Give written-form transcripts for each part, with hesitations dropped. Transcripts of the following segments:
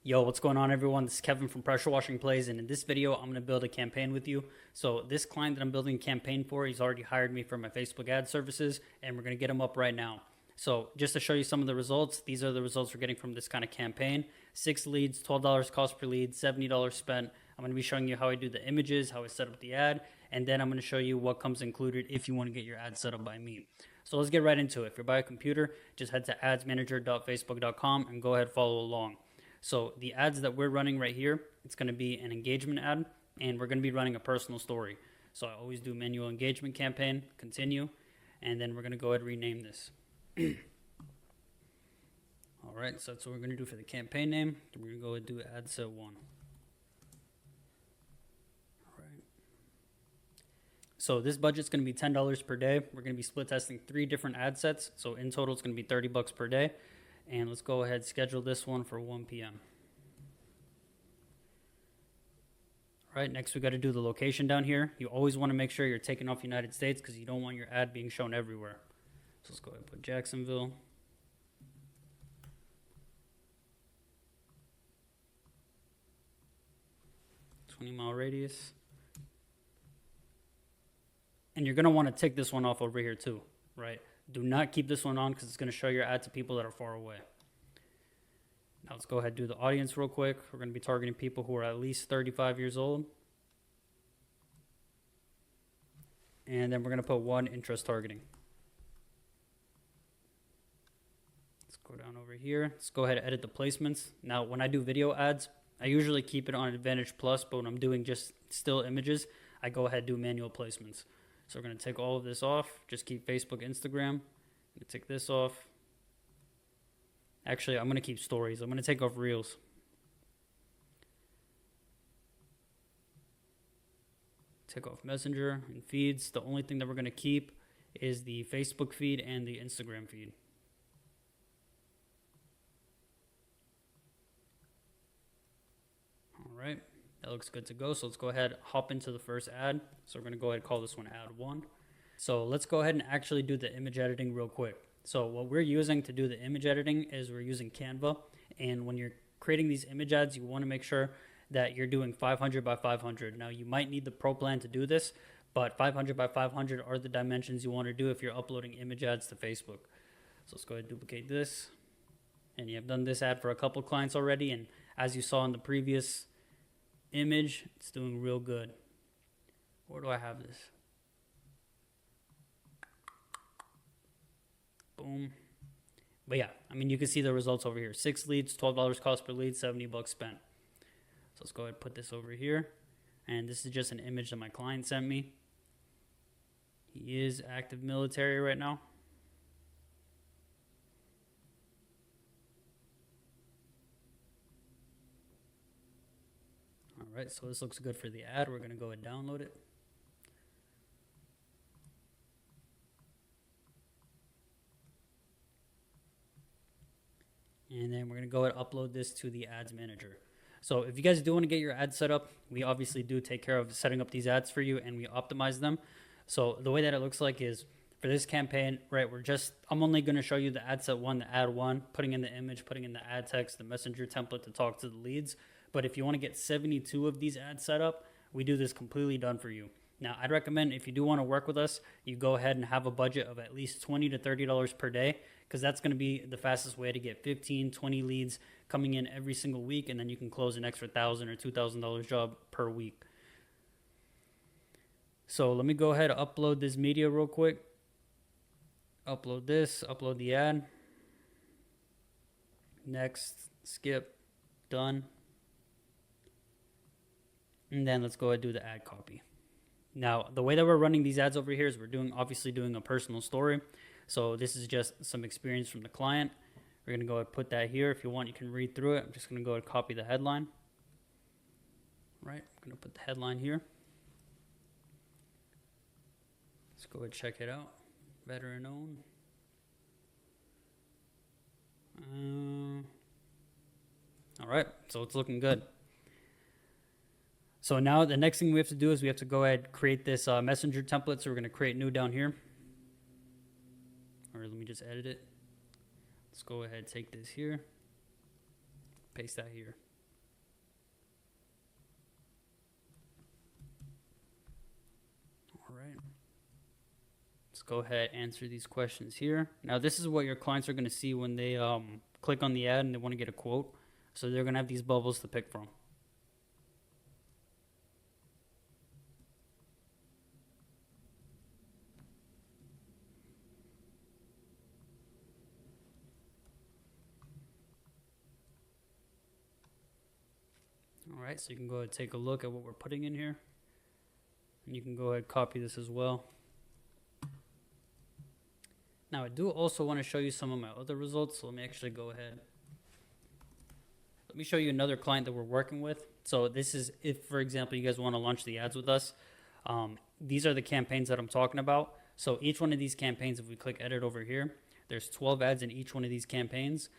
Yo, what's going on, everyone? This is Kevin from Pressure Washing Plays, and in this video, I'm going to build a campaign with you. So this client that I'm building a campaign for, he's already hired me for my Facebook ad services, and we're going to get him up right now. So just to show you some of the results, these are the results we're getting from this kind of campaign. 6 leads, $12 cost per lead, $70 spent. I'm going to be showing you how I do the images, how I set up the ad, and then I'm going to show you what comes included if you want to get your ad set up by me. So let's get right into it. If you're by a computer, just head to adsmanager.facebook.com and go ahead and follow along. So the ads that we're running right here, it's going to be an engagement ad, and we're going to be running a personal story. So I always do manual engagement campaign, continue, and then we're going to go ahead and rename this. All right, so that's what we're going to do for the campaign name. We're going to go ahead and do ad set 1. All right. So this budget's going to be $10 per day. We're going to be split testing 3 different ad sets. So in total, it's going to be $30 per day. And let's go ahead and schedule this one for 1 p.m. All right, next we got to do the location down here. You always want to make sure you're taking off United States because you don't want your ad being shown everywhere. So let's go ahead and put Jacksonville. $20-mile radius. And you're going to want to take this one off over here too, right? Do not keep this one on because it's going to show your ad to people that are far away. Now let's go ahead and do the audience real quick. We're going to be targeting people who are at least 35 years old. And then we're going to put 1 interest targeting. Let's go down over here. Let's go ahead and edit the placements. Now when I do video ads, I usually keep it on Advantage Plus, but when I'm doing just still images, I go ahead and do manual placements. So we're going to take all of this off. Just keep Facebook, Instagram. I'm going to take this off. Actually, I'm going to keep stories. I'm going to take off Reels. Take off Messenger and feeds. The only thing that we're going to keep is the Facebook feed and the Instagram feed. All right. That looks good to go. So let's go ahead and hop into the first ad. So we're going to go ahead and call this one ad 1. So let's go ahead and actually do the image editing real quick. So what we're using to do the image editing is we're using Canva. And when you're creating these image ads, you want to make sure that you're doing 500 by 500. Now you might need the pro plan to do this, but 500 by 500 are the dimensions you want to do if you're uploading image ads to Facebook. So let's go ahead and duplicate this. And you have done this ad for a couple clients already. And as you saw in the previous image, it's doing real good. Where do I have this? Boom. But yeah, I mean, you can see the results over here. 6 leads, $12 cost per lead, $70 spent. So let's go ahead and put this over here. And this is just an image that my client sent me. He is active military right now. All right, so this looks good for the ad. We're going to go and download it. And then we're going to go ahead and upload this to the ads manager. So if you guys do want to get your ad set up, we obviously do take care of setting up these ads for you and we optimize them. So the way that it looks like is for this campaign, right, I'm only going to show you the ad set 1, the ad 1, putting in the image, putting in the ad text, the messenger template to talk to the leads. But if you want to get 72 of these ads set up, we do this completely done for you. Now, I'd recommend if you do want to work with us, you go ahead and have a budget of at least $20 to $30 per day because that's going to be the fastest way to get 15, 20 leads coming in every single week, and then you can close an extra $1,000 or $2,000 job per week. So let me go ahead and upload this media real quick. Upload this, upload the ad. Next, skip, done. And then let's go ahead and do the ad copy. Now, the way that we're running these ads over here is we're obviously doing a personal story. So this is just some experience from the client. We're going to go ahead and put that here. If you want, you can read through it. I'm just going to go ahead and copy the headline. Right, I'm going to put the headline here. Let's go ahead and check it out. Veteran owned. All right, so it's looking good. So now the next thing we have to do is we have to go ahead and create this messenger template. So we're going to create new down here. Or let me just edit it. Let's go ahead and take this here. Paste that here. go ahead and answer these questions here. Now, this is what your clients are going to see when they click on the ad and they want to get a quote. So they're going to have these bubbles to pick from. All right, so you can go ahead and take a look at what we're putting in here. And you can go ahead and copy this as well. Now, I do also want to show you some of my other results, so let me actually go ahead. Let me show you another client that we're working with. So this is if, for example, you guys want to launch the ads with us. These are the campaigns that I'm talking about. So each one of these campaigns, if we click edit over here, there's 12 ads in each one of these campaigns.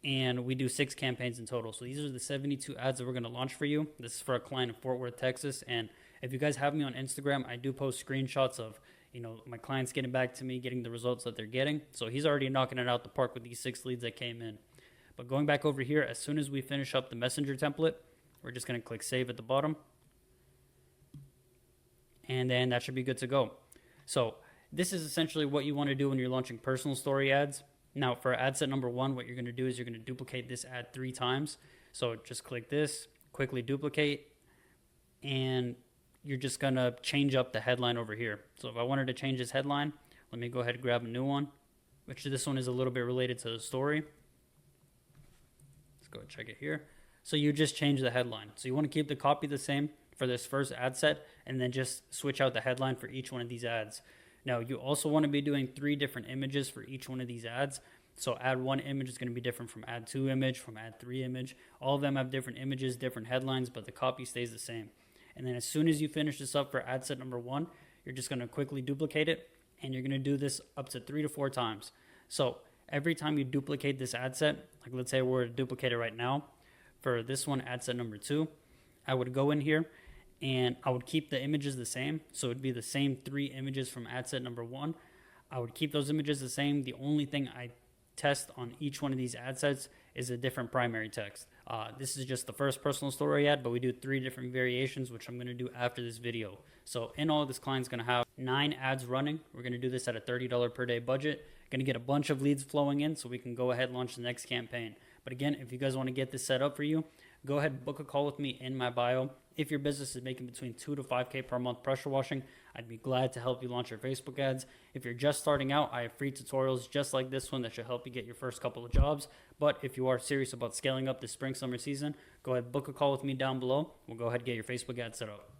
And we do 6 campaigns in total. So these are the 72 ads that we're going to launch for you. This is for a client in Fort Worth, Texas. And if you guys have me on Instagram, I do post screenshots of, my clients getting back to me, getting the results that they're getting. So he's already knocking it out the park with these 6 leads that came in. But going back over here, as soon as we finish up the messenger template, we're just going to click save at the bottom. And then that should be good to go. So this is essentially what you want to do when you're launching personal story ads. Now, for ad set number 1, what you're going to do is you're going to duplicate this ad 3 times. So just click this, quickly duplicate, and you're just going to change up the headline over here. So if I wanted to change this headline, let me go ahead and grab a new one, which this one is a little bit related to the story. Let's go and check it here. So you just change the headline. So you want to keep the copy the same for this first ad set, and then just switch out the headline for each one of these ads. Now, you also want to be doing 3 different images for each one of these ads. So ad 1 image is going to be different from ad 2 image, from ad 3 image. All of them have different images, different headlines, but the copy stays the same. And then as soon as you finish this up for ad set number 1, you're just going to quickly duplicate it, and you're going to do this up to 3 to 4 times. So every time you duplicate this ad set, like let's say we're to duplicate it right now, for this one, ad set number 2, I would go in here and I would keep the images the same. So it'd be the same 3 images from ad set number 1. I would keep those images the same. The only thing I test on each one of these ad sets is a different primary text. This is just the first personal story ad, but we do 3 different variations, which I'm going to do after this video. So in all, this client's going to have 9 ads running. We're going to do this at a $30 per day budget. Going to get a bunch of leads flowing in so we can go ahead and launch the next campaign. But again, if you guys want to get this set up for you, go ahead and book a call with me in my bio. If your business is making between $2,000 to $5,000 per month pressure washing, I'd be glad to help you launch your Facebook ads. If you're just starting out, I have free tutorials just like this one that should help you get your first couple of jobs. But if you are serious about scaling up this spring, summer season, go ahead and book a call with me down below. We'll go ahead and get your Facebook ad set up.